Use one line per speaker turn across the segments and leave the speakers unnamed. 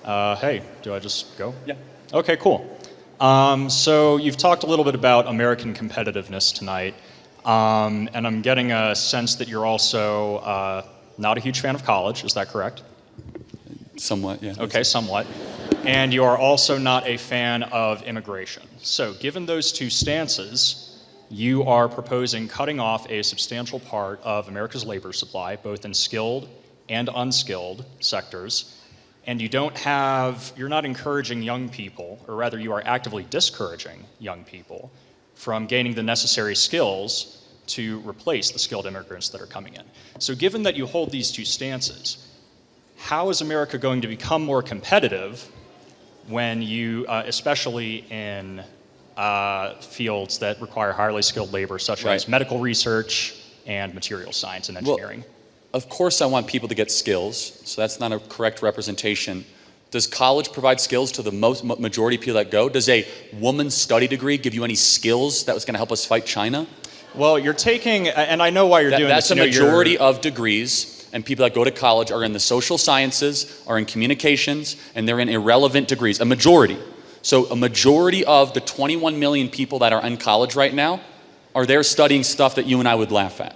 Hey, do I just go?
Yeah.
Okay, cool. So you've talked a little bit about American competitiveness tonight, and I'm getting a sense that you're also not a huge fan of college. Is that correct?
Somewhat, yeah.
Okay, somewhat. And you are also not a fan of immigration. So given those two stances, you are proposing cutting off a substantial part of America's labor supply, both in skilled and unskilled sectors. And you're not encouraging young people, or rather you are actively discouraging young people from gaining the necessary skills to replace the skilled immigrants that are coming in. So given that you hold these two stances, how is America going to become more competitive when you, especially in fields that require highly skilled labor, such as medical research and material science and engineering?
Well, of course I want people to get skills, so that's not a correct representation. Does college provide skills to the majority of people that go? Does a woman's study degree give you any skills that was going to help us fight China?
Well, you're taking, and I know why you're doing
this.
That's
a majority of degrees, and people that go to college are in the social sciences, are in communications, and they're in irrelevant degrees, a majority. So a majority of the 21 million people that are in college right now are there studying stuff that you and I would laugh at.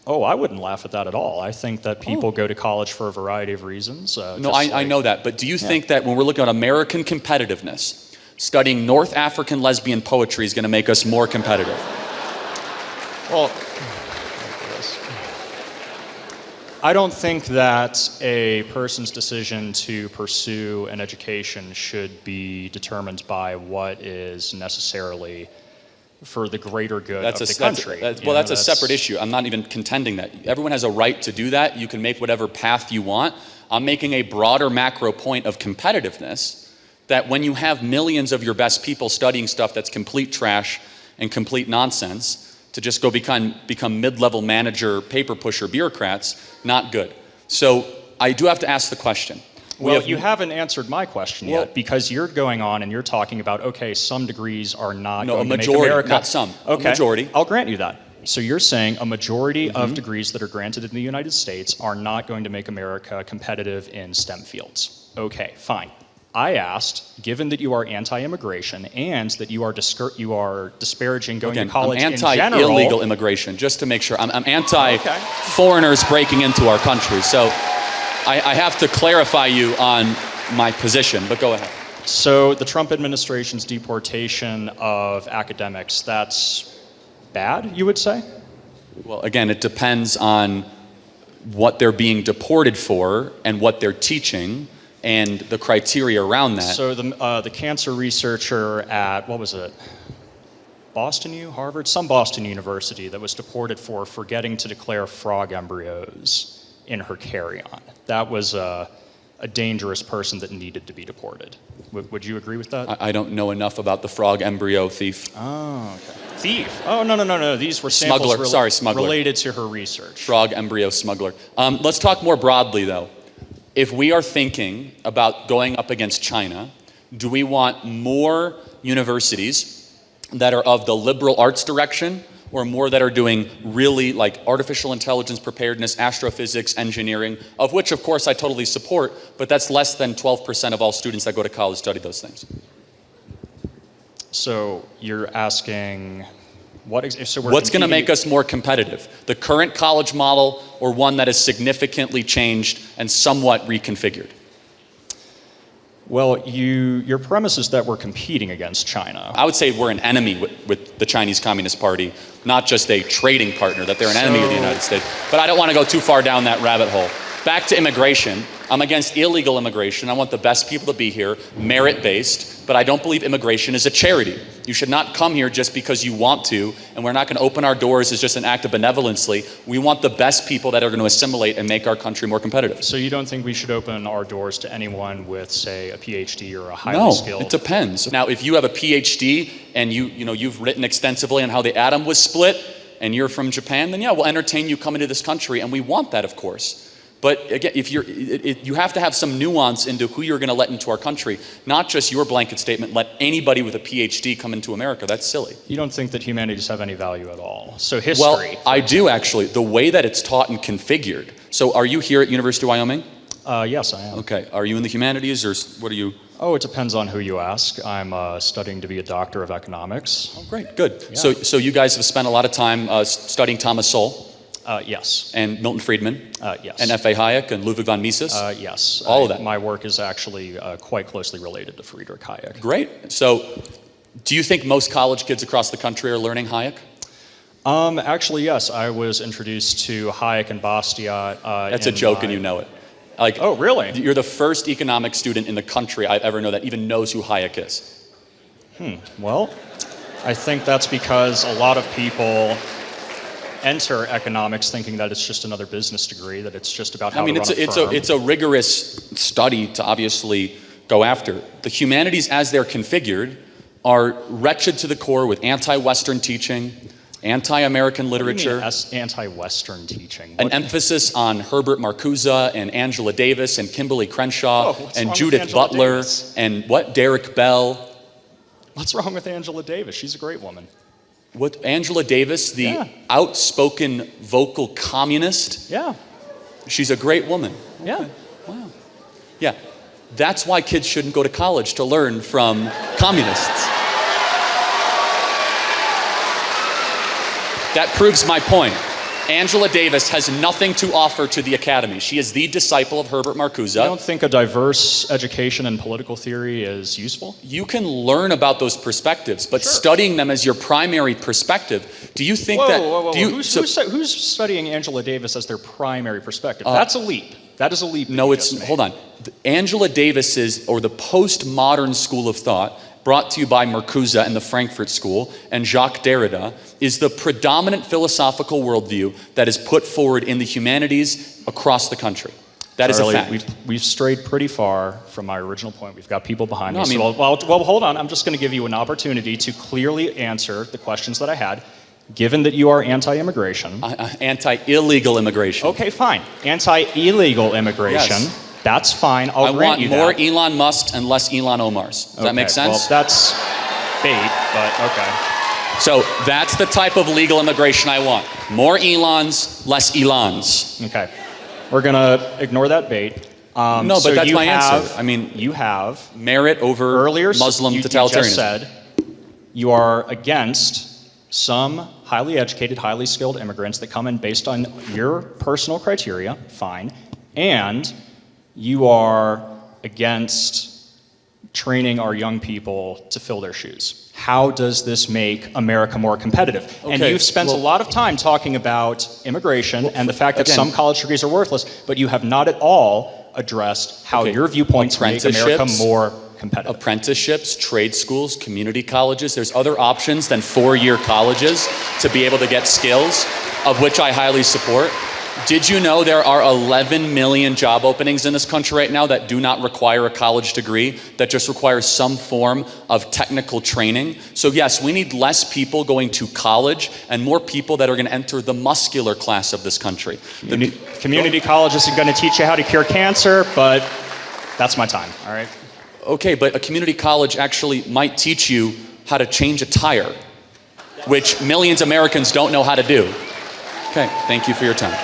Oh, I wouldn't laugh at that at all. I think that people go to college for a variety of reasons.
No, I know that. But do you think that when we're looking at American competitiveness, studying North African lesbian poetry is going to make us more competitive?
Well, I don't think that a person's decision to pursue an education should be determined by what is necessarily for the greater good of the country.
That's a separate issue. I'm not even contending that. Everyone has a right to do that. You can make whatever path you want. I'm making a broader macro point of competitiveness, that when you have millions of your best people studying stuff that's complete trash and complete nonsense, to just go become mid-level manager, paper pusher bureaucrats, not good. So I do have to ask the question.
Well, you haven't answered my question yet, because you're going on and you're talking about, okay, some degrees are not going to make America...
not some.
Okay,
a majority.
I'll grant you that. So you're saying a majority of degrees that are granted in the United States are not going to make America competitive in STEM fields. Okay, fine. I asked, given that you are anti-immigration and that you are disparaging going to college in general...
I'm anti-illegal immigration, just to make sure. I'm anti-foreigners breaking into our country. So I have to clarify you on my position, but go ahead.
So the Trump administration's deportation of academics, that's bad, you would say?
Well, again, it depends on what they're being deported for and what they're teaching and the criteria around that.
So the cancer researcher at, what was it? Harvard? Some Boston University that was deported for forgetting to declare frog embryos in her carry-on. That was a dangerous person that needed to be deported. Would you agree with that?
I don't know enough about the frog embryo thief.
Oh, okay. Thief? Oh, no. These were samples
smuggler.
Related to her research.
Frog embryo smuggler. Let's talk more broadly, though. If we are thinking about going up against China, do we want more universities that are of the liberal arts direction, or more that are doing really like artificial intelligence preparedness, astrophysics, engineering, of which of course I totally support, but that's less than 12% of all students that go to college study those things.
So you're asking, what's
going to make us more competitive? The current college model, or one that is significantly changed and somewhat reconfigured?
Well, your premise is that we're competing against China.
I would say we're an enemy with the Chinese Communist Party, not just a trading partner, that they're an enemy of the United States. But I don't want to go too far down that rabbit hole. Back to immigration. I'm against illegal immigration. I want the best people to be here, merit-based, but I don't believe immigration is a charity. You should not come here just because you want to, and we're not going to open our doors as just an act of benevolency. We want the best people that are going to assimilate and make our country more competitive.
So you don't think we should open our doors to anyone with, say, a PhD or a highly skilled...
No, it depends. Now, if you have a PhD and you've written extensively on how the atom was split, and you're from Japan, then yeah, we'll entertain you coming to this country, and we want that, of course. But again, you have to have some nuance into who you're going to let into our country, not just your blanket statement, let anybody with a PhD come into America. That's silly.
You don't think that humanities have any value at all? So history...
Well, I do actually. The way that it's taught and configured. So are you here at University of Wyoming?
Yes, I am.
Okay. Are you in the humanities, or what are you?
Oh, it depends on who you ask. I'm studying to be a doctor of economics.
Oh, great. Good.
Yeah.
So you guys have spent a lot of time studying Thomas Sowell.
Yes.
And Milton Friedman.
Yes.
And F.A. Hayek and Ludwig von Mises.
Yes.
All of that.
My work is actually quite closely related to Friedrich Hayek.
Great. So do you think most college kids across the country are learning Hayek?
Actually, yes. I was introduced to Hayek and Bastiat.
That's a joke, and you know it. Like,
oh, really?
You're the first economics student in the country I've ever known that even knows who Hayek is.
Well, I think that's because a lot of people enter economics thinking that it's just another business degree, that it's just about how to run a firm.
It's a rigorous study to obviously go after. The humanities, as they're configured, are wretched to the core with anti-Western teaching, anti-American literature.
What do you mean anti-Western teaching?
An emphasis on Herbert Marcuse and Angela Davis and Kimberly Crenshaw and Judith Butler and Derek Bell.
What's wrong with Angela Davis? She's a great woman.
What, Angela Davis, the outspoken vocal communist?
Yeah.
She's a great woman.
Yeah.
Wow. Yeah. That's why kids shouldn't go to college, to learn from communists. That proves my point. Angela Davis has nothing to offer to the academy. She is the disciple of Herbert Marcuse.
You don't think a diverse education in political theory is useful?
You can learn about those perspectives, but studying them as your primary perspective, do you think
who's studying Angela Davis as their primary perspective? That's a leap. That is a leap.
No, hold on. Angela Davis is, or the postmodern school of thought, brought to you by Marcuse and the Frankfurt School and Jacques Derrida, is the predominant philosophical worldview that is put forward in the humanities across the country. That is a fact.
We've strayed pretty far from my original point. We've got people behind me. Well, hold on. I'm just going to give you an opportunity to clearly answer the questions that I had, given that you are anti-immigration.
Anti-illegal immigration.
Okay, fine. Anti-illegal immigration.
Yes.
That's fine. I'll grant you that.
I want more Elon Musk and less Elon Omars. Does that make sense?
Well, that's bait, but okay.
So that's the type of legal immigration I want. More Elons, less Elons.
Okay. We're going to ignore that bait.
No, but
so
that's my answer. I mean,
you have
merit over Muslim totalitarianism.
You just said you are against some highly educated, highly skilled immigrants that come in based on your personal criteria, fine, and you are against training our young people to fill their shoes. How does this make America more competitive? Okay, and you've spent a lot of time talking about immigration and the fact that some college degrees are worthless, but you have not at all addressed how your viewpoints make America more competitive.
Apprenticeships, trade schools, community colleges. There's other options than four-year colleges to be able to get skills, of which I highly support. Did you know there are 11 million job openings in this country right now that do not require a college degree, that just require some form of technical training? So yes, we need less people going to college and more people that are going to enter the muscular class of this country.
Community colleges are going to teach you how to cure cancer, but that's my time, all right?
Okay, but a community college actually might teach you how to change a tire, which millions of Americans don't know how to do. Okay, thank you for your time.